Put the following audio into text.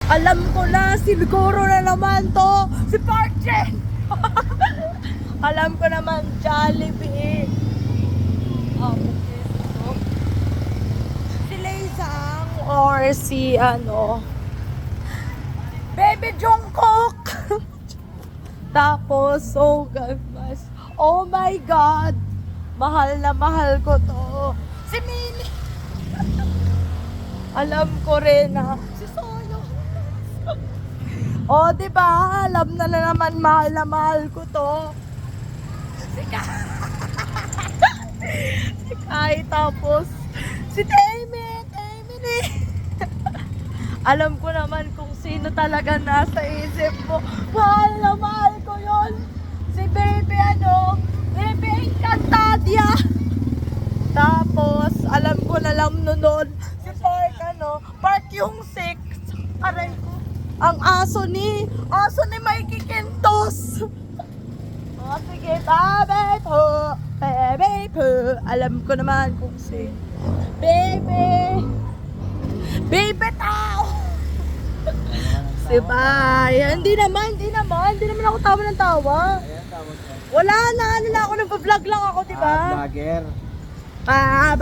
Alam ko na, siguro na naman to. Si Parchen! Alam ko naman, Jollibee. Okay. So, si Leizang or si Baby Jungkook. Tapos, so guys, oh my God, mahal na mahal ko to. Si Mini. Alam ko rin na si Soyo. Oh, diba? Alam na naman mahal na mahal ko to. Si Kai, tapos si Temi ni. Alam ko naman kung sino talaga nasa isip mo. Mahal na mahal ko yon. Si Baby Baby Encantadia. Tapos, alam ko na lang nun, si Park yung 6. Aray ko. Ang aso ni Mikey Quintos. O, sige, Baby po. Alam ko naman kung si Baby tao. Si Bay. Hindi naman ako tawa ng tawa. Wala na, ako nagpa-vlog lang ako, diba? Vlogger. Bye.